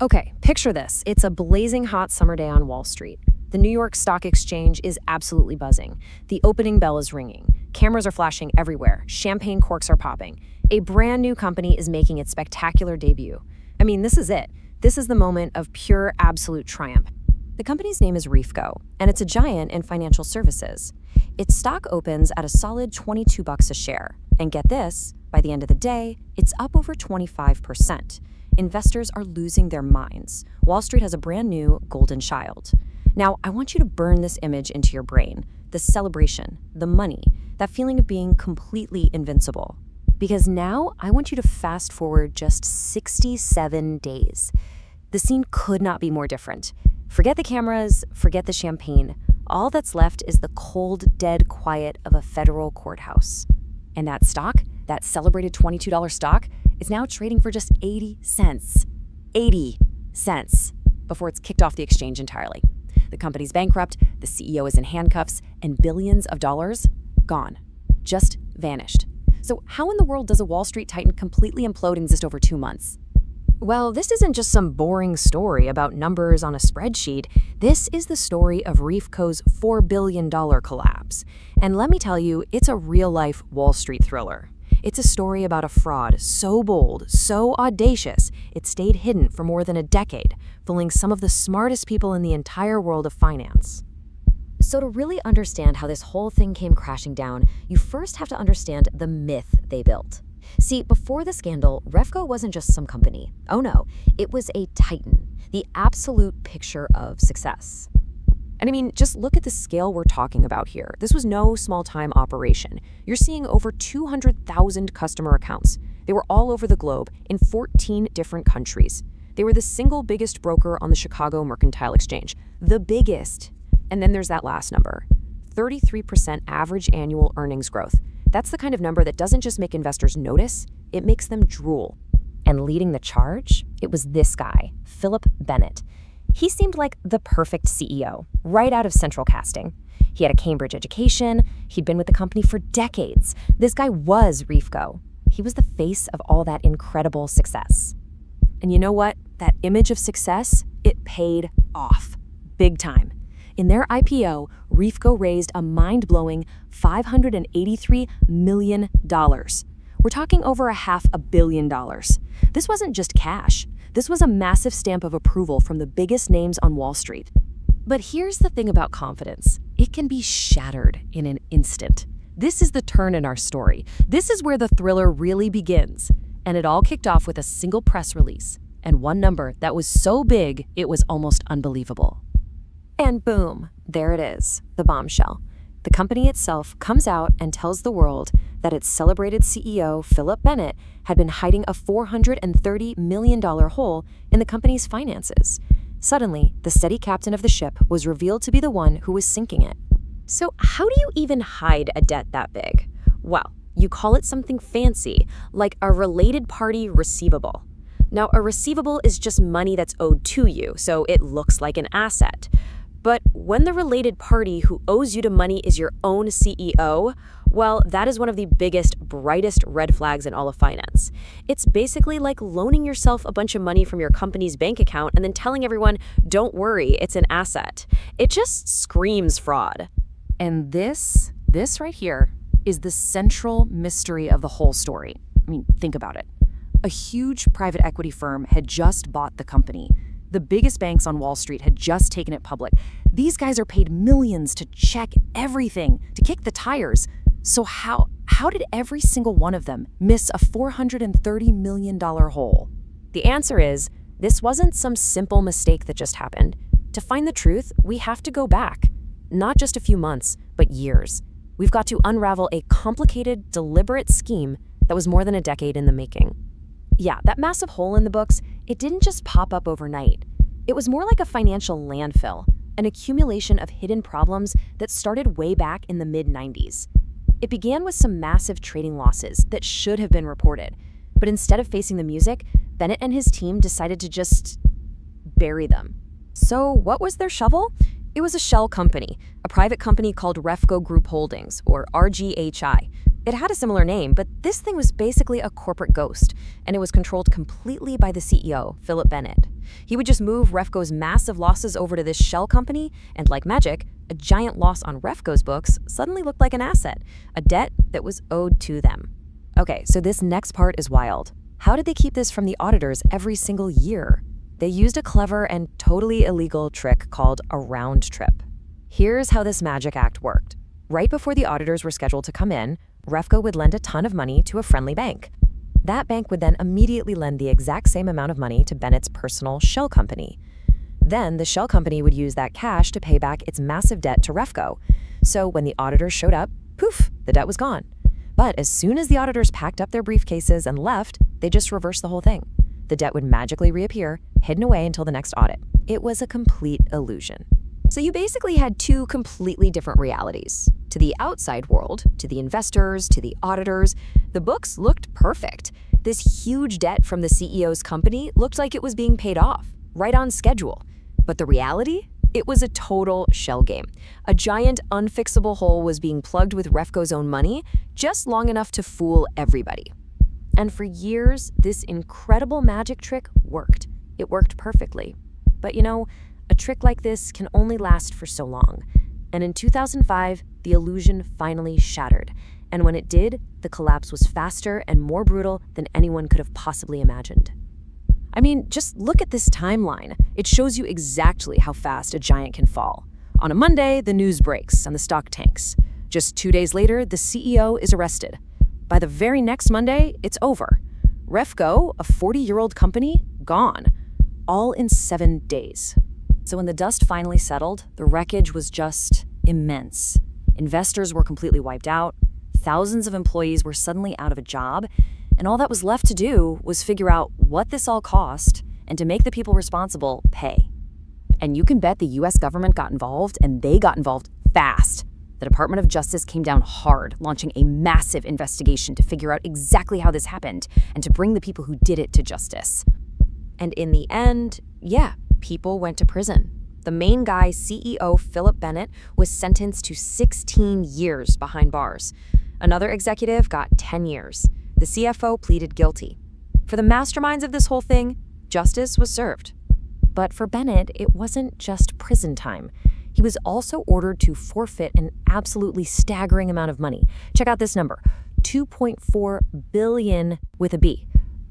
Okay, picture this. It's a blazing hot summer day on Wall Street. The New York Stock Exchange is absolutely buzzing. The opening bell is ringing. Cameras are flashing everywhere. Champagne corks are popping. A brand new company is making its spectacular debut. I mean, this is it. This is the moment of pure, absolute triumph. The company's name is Refco, and it's a giant in financial services. Its stock opens at a solid $22 a share. And get this, by the end of the day, it's up over 25%. Investors are losing their minds. Wall Street has a brand new golden child. Now, I want you to burn this image into your brain. The celebration, the money, that feeling of being completely invincible. Because now, I want you to fast forward just 67 days. The scene could not be more different. Forget the cameras, forget the champagne. All that's left is the cold, dead quiet of a federal courthouse. And that stock, that celebrated $22 stock, is now trading for just 80 cents. 80 cents before it's kicked off the exchange entirely. The company's bankrupt, the CEO is in handcuffs, and billions of dollars gone. Just vanished. So how in the world does a Wall Street titan completely implode in just over 2 months? Well, this isn't just some boring story about numbers on a spreadsheet. This is the story of Refco's $4 billion collapse. And let me tell you, it's a real-life Wall Street thriller. It's a story about a fraud so bold, so audacious, it stayed hidden for more than a decade, fooling some of the smartest people in the entire world of finance. So to really understand how this whole thing came crashing down, you first have to understand the myth they built. See, before the scandal, Refco wasn't just some company. Oh no, it was a titan, the absolute picture of success. And I mean, just look at the scale we're talking about here. This was no small-time operation. You're seeing over 200,000 customer accounts. They were all over the globe in 14 different countries. They were the single biggest broker on the Chicago Mercantile Exchange. The biggest. And then there's that last number, 33% average annual earnings growth. That's the kind of number that doesn't just make investors notice, it makes them drool. And leading the charge, it was this guy, Phillip Bennett. He seemed like the perfect CEO, right out of central casting. He had a Cambridge education, he'd been with the company for decades. This guy was Refco. He was the face of all that incredible success. And you know what? That image of success, it paid off. Big time. In their IPO, Refco raised a mind-blowing $583 million. We're talking over $500 million. This wasn't just cash. This was a massive stamp of approval from the biggest names on Wall Street. But here's the thing about confidence. It can be shattered in an instant. This is the turn in our story. This is where the thriller really begins. And it all kicked off with a single press release and one number that was so big it was almost unbelievable. And boom, there it is, the bombshell. The company itself comes out and tells the world that its celebrated CEO, Phillip Bennett, had been hiding a $430 million hole in the company's finances. Suddenly, the steady captain of the ship was revealed to be the one who was sinking it. So how do you even hide a debt that big? Well, you call it something fancy, like a related party receivable. Now, a receivable is just money that's owed to you, so it looks like an asset. But when the related party who owes you the money is your own CEO, well, that is one of the biggest, brightest red flags in all of finance. It's basically like loaning yourself a bunch of money from your company's bank account and then telling everyone, don't worry, it's an asset. It just screams fraud. And this right here is the central mystery of the whole story. I mean, think about it. A huge private equity firm had just bought the company. The biggest banks on Wall Street had just taken it public. These guys are paid millions to check everything, to kick the tires. So how did every single one of them miss a $430 million hole? The answer is, this wasn't some simple mistake that just happened. To find the truth, we have to go back. Not just a few months, but years. We've got to unravel a complicated, deliberate scheme that was more than a decade in the making. Yeah, that massive hole in the books, it didn't just pop up overnight. It was more like a financial landfill, an accumulation of hidden problems that started way back in the mid-90s. It began with some massive trading losses that should have been reported, but instead of facing the music, Bennett and his team decided to just bury them. So what was their shovel? It was a shell company, a private company called Refco Group Holdings, or RGHI. It had a similar name, but this thing was basically a corporate ghost, and it was controlled completely by the CEO, Phillip Bennett. He would just move Refco's massive losses over to this shell company, and like magic, a giant loss on Refco's books suddenly looked like an asset, a debt that was owed to them. Okay, so this next part is wild. How did they keep this from the auditors every single year? They used a clever and totally illegal trick called a round trip. Here's how this magic act worked. Right before the auditors were scheduled to come in, Refco would lend a ton of money to a friendly bank. That bank would then immediately lend the exact same amount of money to Bennett's personal shell company. Then the shell company would use that cash to pay back its massive debt to Refco. So when the auditors showed up, poof, the debt was gone. But as soon as the auditors packed up their briefcases and left, they just reversed the whole thing. The debt would magically reappear, hidden away until the next audit. It was a complete illusion. So you basically had two completely different realities. To the outside world, to the investors, to the auditors, the books looked perfect. This huge debt from the CEO's company looked like it was being paid off, right on schedule. But the reality? It was a total shell game. A giant unfixable hole was being plugged with Refco's own money, just long enough to fool everybody. And for years, this incredible magic trick worked. It worked perfectly. But a trick like this can only last for so long. And in 2005, the illusion finally shattered. And when it did, the collapse was faster and more brutal than anyone could have possibly imagined. I mean, just look at this timeline. It shows you exactly how fast a giant can fall. On a Monday, the news breaks and the stock tanks. Just 2 days later, the CEO is arrested. By the very next Monday, it's over. Refco, a 40-year-old company, gone. All in 7 days. So when the dust finally settled, the wreckage was just immense. Investors were completely wiped out. Thousands of employees were suddenly out of a job. And all that was left to do was figure out what this all cost and to make the people responsible pay. And you can bet the US government got involved, and they got involved fast. The Department of Justice came down hard, launching a massive investigation to figure out exactly how this happened and to bring the people who did it to justice. And in the end, people went to prison. The main guy, CEO Phillip Bennett, was sentenced to 16 years behind bars. Another executive got 10 years. The CFO pleaded guilty. For the masterminds of this whole thing, justice was served. But for Bennett, it wasn't just prison time. He was also ordered to forfeit an absolutely staggering amount of money. Check out this number, $2.4 billion with a B.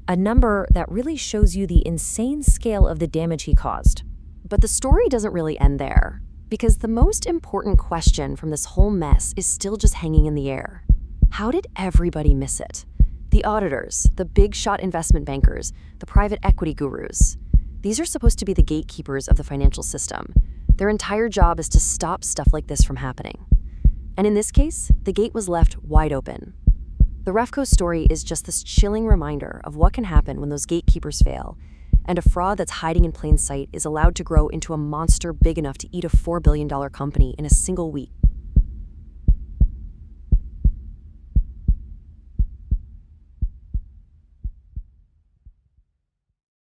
A number that really shows you the insane scale of the damage he caused. But the story doesn't really end there, because the most important question from this whole mess is still just hanging in the air. How did everybody miss it? The auditors, the big shot investment bankers, the private equity gurus. These are supposed to be the gatekeepers of the financial system. Their entire job is to stop stuff like this from happening. And in this case, the gate was left wide open. The Refco story is just this chilling reminder of what can happen when those gatekeepers fail, and a fraud that's hiding in plain sight is allowed to grow into a monster big enough to eat a $4 billion company in a single week.